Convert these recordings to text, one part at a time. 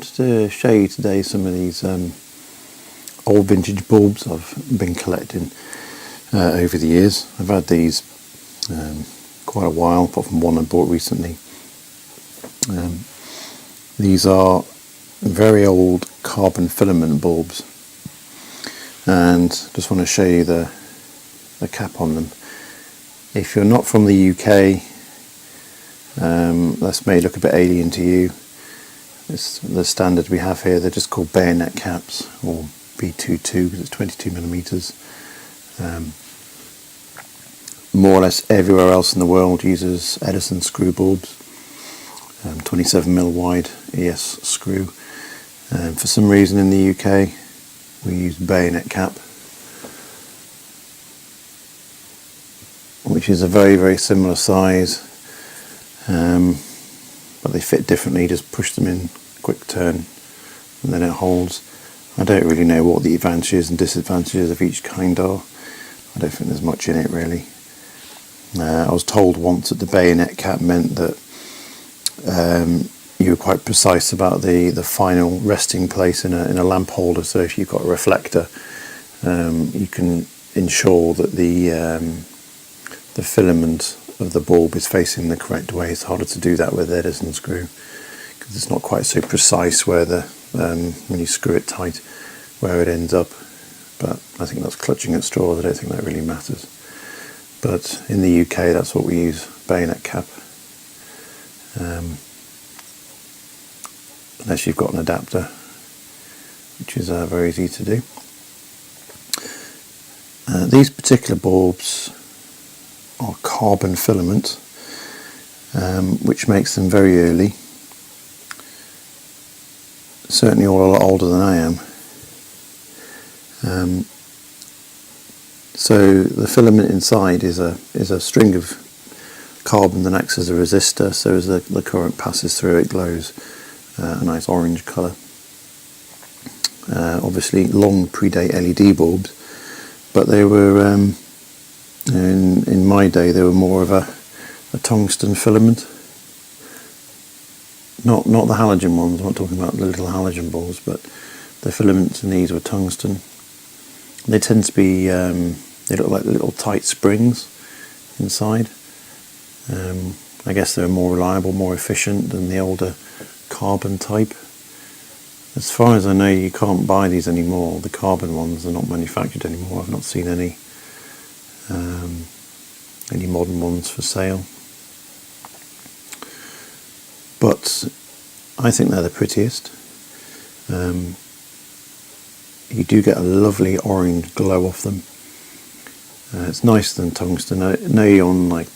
wanted to show you today some of these old vintage bulbs I've been collecting over the years. I've had these quite a while, apart from one I bought recently. These are very old carbon filament bulbs, and just want to show you the cap on them. If you're not from the UK, this may look a bit alien to you. It's the standard we have here. They're just called bayonet caps, or B22, because it's 22 millimeters. More or less everywhere else in the world uses Edison screw bulbs, 27mm wide ES screw. For some reason in the UK we use bayonet cap, which is a very, very similar size, but they fit differently. Just push them in, quick turn, and then it holds. I don't really know what the advantages and disadvantages of each kind are. I don't think there's much in it really. I was told once that the bayonet cap meant that you were quite precise about the final resting place in a lamp holder. So if you've got a reflector, you can ensure that the filament of the bulb is facing the correct way. It's harder to do that with Edison screw because it's not quite so precise where when you screw it tight where it ends up. But I think that's clutching at straws. I don't think that really matters. But in the UK, that's what we use, bayonet cap. Unless you've got an adapter, which is very easy to do. These particular bulbs are carbon filament, which makes them very early. Certainly all a lot older than I am. So the filament inside is a string of carbon that acts as a resistor, so as the current passes through it glows a nice orange colour. Obviously long predate LED bulbs, but they were in my day they were more of a tungsten filament. Not the halogen ones. I'm not talking about the little halogen bulbs, but the filaments in these were tungsten. They tend to be they look like little tight springs inside. I guess they're more reliable, more efficient than the older carbon type. As far as I know, you can't buy these anymore. The carbon ones are not manufactured anymore. I've not seen any modern ones for sale. But I think they're the prettiest. You do get a lovely orange glow off them. It's nicer than tungsten. I know on like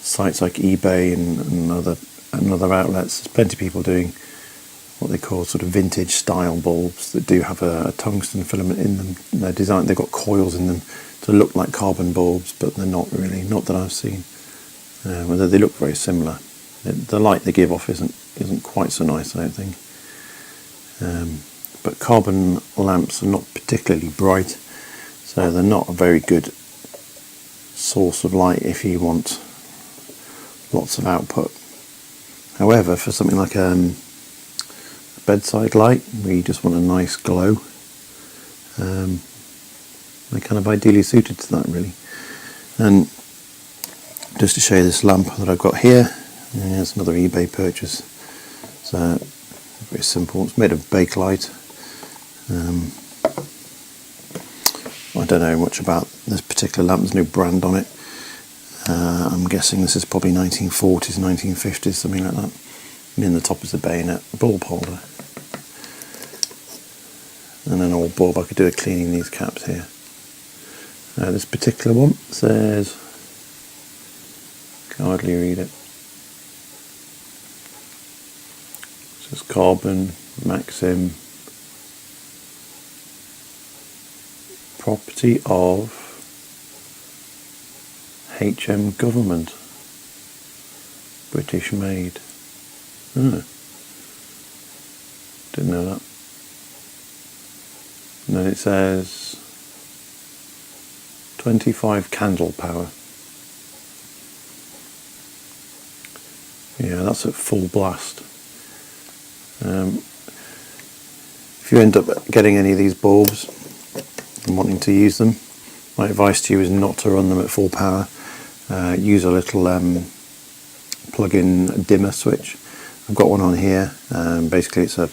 sites like eBay and other outlets, there's plenty of people doing what they call sort of vintage style bulbs that do have a tungsten filament in them. They're designed, they've got coils in them to look like carbon bulbs, but they're not really, not that I've seen. Although they look very similar. The light they give off isn't quite so nice, I don't think. But carbon lamps are not particularly bright, so they're not a very good source of light if you want lots of output. However, for something like a bedside light where you just want a nice glow, they're kind of ideally suited to that really. And just to show you this lamp that I've got here, here's another eBay purchase. So very simple. It's made of bakelite. I don't know much about this particular lamp. There's no brand on it. I'm guessing this is probably 1940s, 1950s, something like that. And in the top is the bayonet bulb holder. And an old bulb. I could do a cleaning these caps here. This particular one says, can hardly read it. It says Carbon Maxim, property of HM government, British made. Didn't know that. And then it says 25 candle power. Yeah, that's at full blast. if you end up getting any of these bulbs and wanting to use them, my advice to you is not to run them at full power. Use a little plug-in dimmer switch. I've got one on here. Basically it's a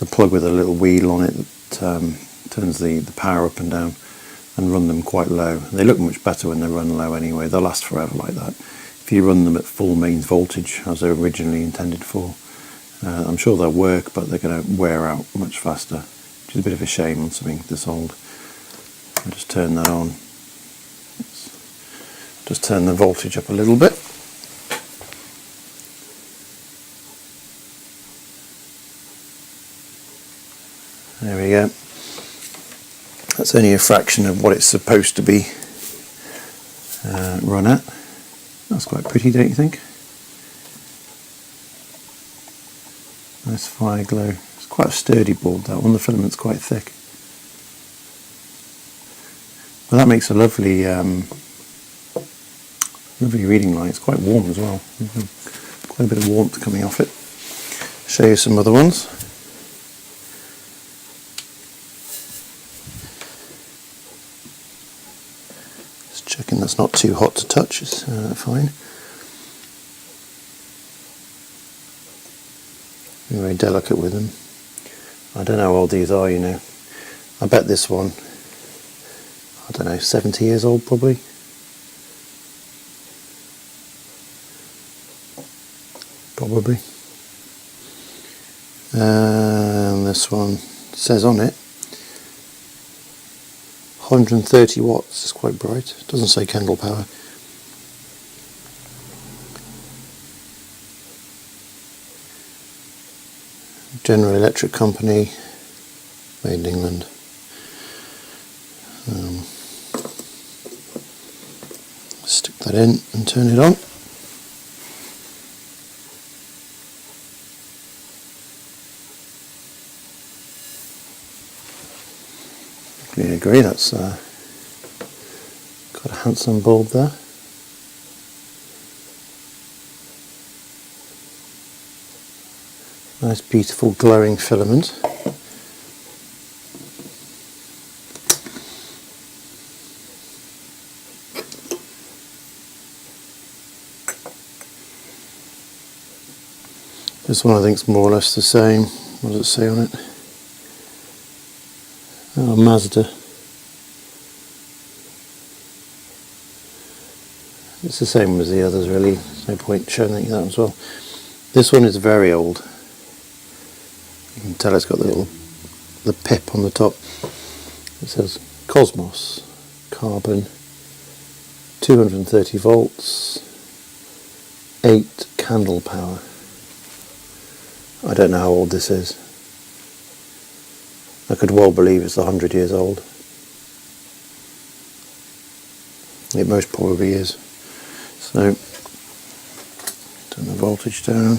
plug with a little wheel on it that turns the power up and down, and run them quite low. They look much better when they run low anyway. They'll last forever like that. If you run them at full mains voltage as they're originally intended for, I'm sure they'll work, but they're going to wear out much faster, which is a bit of a shame on something this old. I'll just turn that on. Just turn the voltage up a little bit. There we go. That's only a fraction of what it's supposed to be run at. That's quite pretty, don't you think? Nice fire glow. It's quite a sturdy bulb, that one. The filament's quite thick. Well, that makes a lovely lovely reading light. It's quite warm as well. Quite a bit of warmth coming off it. Show you some other ones. Just checking that's not too hot to touch. It's fine. You're very delicate with them. I don't know how old these are, you know. I bet this one, I don't know, 70 years old probably. Probably. And this one says on it 130 watts. It's quite bright. It doesn't say candle power. General Electric Company, made in England. Stick that in and turn it on. I agree, that's got a handsome bulb there. Nice beautiful glowing filament. This one I think is more or less the same. What does it say on it? Oh, Mazda. It's the same as the others really. There's no point showing you that as well. This one is very old. You can tell it's got the pip on the top. It says Cosmos, carbon, 230 volts, 8 candle power. I don't know how old this is. I could well believe it's 100 years old. It most probably is. So, turn the voltage down.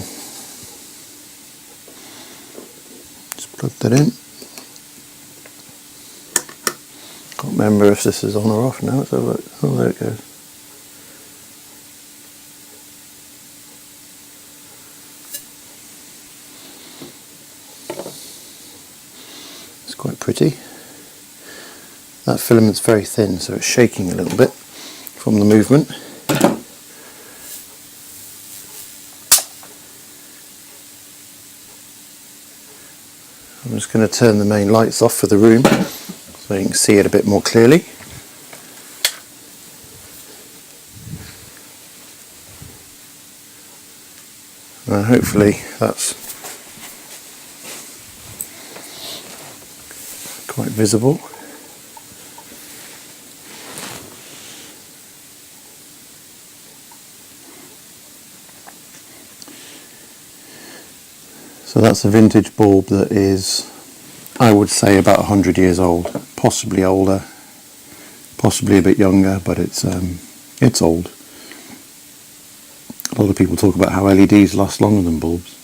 Plug that in. Can't remember if this is on or off now. Let's have a look. Oh, there it goes. It's quite pretty. That filament's very thin, so it's shaking a little bit from the movement. I'm just going to turn the main lights off for the room so you can see it a bit more clearly. And hopefully that's quite visible. So that's a vintage bulb that is, I would say, about 100 years old, possibly older, possibly a bit younger, but it's old. A lot of people talk about how LEDs last longer than bulbs.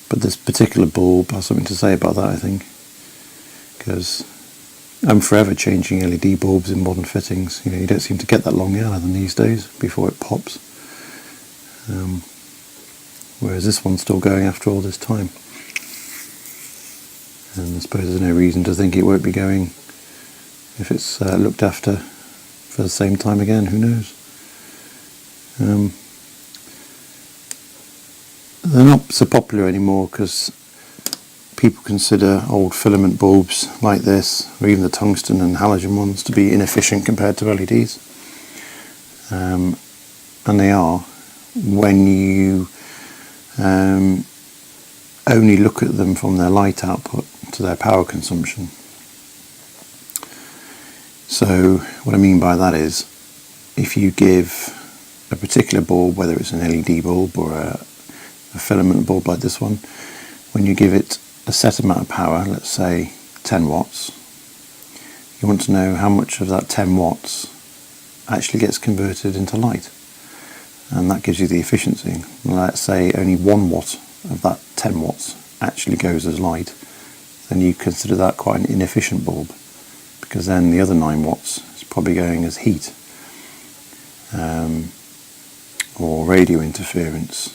But this particular bulb has something to say about that, I think, because I'm forever changing LED bulbs in modern fittings. You know, you don't seem to get that long out of them these days before it pops. whereas this one's still going after all this time. And I suppose there's no reason to think it won't be going if it's looked after for the same time again, who knows. They're not so popular anymore because people consider old filament bulbs like this, or even the tungsten and halogen ones, to be inefficient compared to LEDs. And they are when you only look at them from their light output to their power consumption. So what I mean by that is, if you give a particular bulb, whether it's an LED bulb or a filament bulb like this one, when you give it a set amount of power, let's say 10 watts, you want to know how much of that 10 watts actually gets converted into light, and that gives you the efficiency. Let's say only 1 watt of that 10 watts actually goes as light, then you consider that quite an inefficient bulb, because then the other 9 watts is probably going as heat, or radio interference,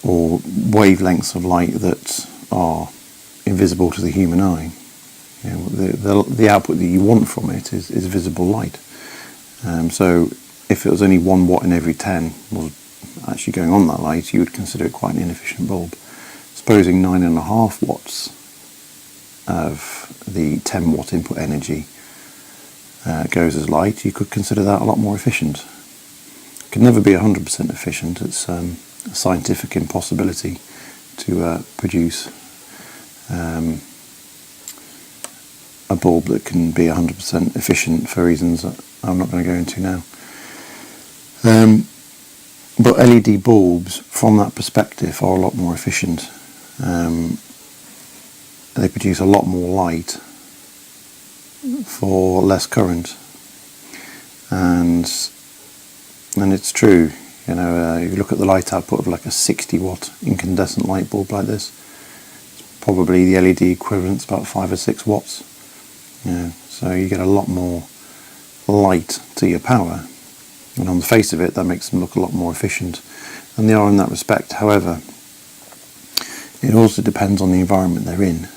or wavelengths of light that are invisible to the human eye. You know, the output that you want from it is visible light. So if it was only 1 watt in every 10 was actually going on that light, you would consider it quite an inefficient bulb. Supposing 9.5 watts of the 10 watt input energy goes as light, you could consider that a lot more efficient. It could never be 100% efficient. It's a scientific impossibility to produce a bulb that can be 100% efficient for reasons that I'm not going to go into now. But LED bulbs, from that perspective, are a lot more efficient. They produce a lot more light for less current, and it's true. You know, you look at the light output of like a 60 watt incandescent light bulb like this, it's probably the LED equivalent's about 5 or 6 watts. You know, so you get a lot more light to your power, and on the face of it that makes them look a lot more efficient, and they are in that respect. However, it also depends on the environment they're in.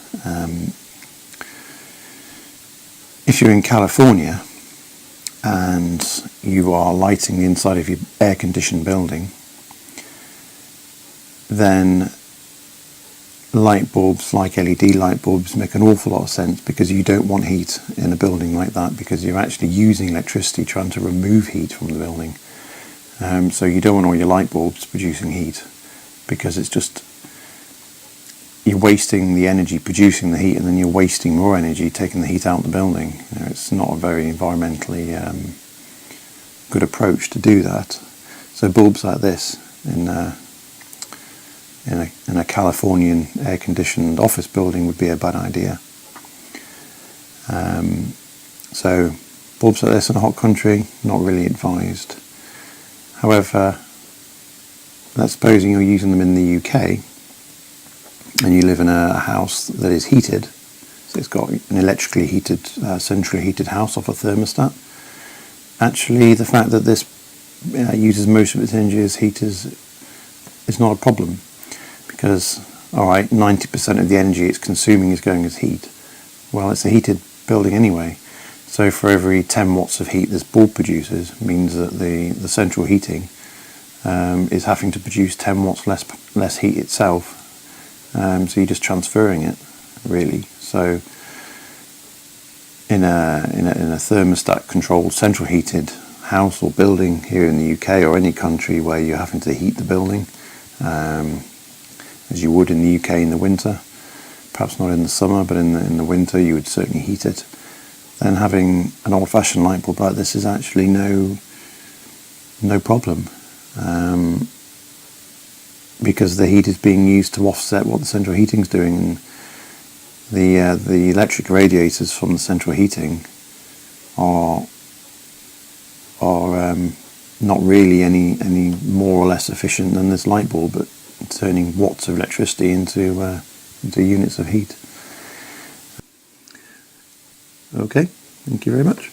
If you're in California and you are lighting the inside of your air-conditioned building, then light bulbs like LED light bulbs make an awful lot of sense, because you don't want heat in a building like that, because you're actually using electricity trying to remove heat from the building. So you don't want all your light bulbs producing heat, because it's just, you're wasting the energy producing the heat, and then you're wasting more energy taking the heat out of the building. You know, it's not a very environmentally good approach to do that. So bulbs like this in a Californian air-conditioned office building would be a bad idea. So bulbs like this in a hot country, not really advised. However, let's suppose you're using them in the UK and you live in a house that is heated, so it's got an electrically heated, centrally heated house off a thermostat. Actually, the fact that this uses most of its energy as heat is not a problem, because, alright, 90% of the energy it's consuming is going as heat. Well, it's a heated building anyway, so for every 10 watts of heat this bulb produces means that the central heating is having to produce 10 watts less heat itself. So you're just transferring it, really. So in a thermostat controlled central heated house or building here in the UK or any country where you're having to heat the building, as you would in the UK in the winter, perhaps not in the summer, but in the winter you would certainly heat it, then having an old-fashioned light bulb like this is actually no problem, because the heat is being used to offset what the central heating is doing, and the electric radiators from the central heating are not really any more or less efficient than this light bulb, but turning watts of electricity into units of heat. Okay, thank you very much.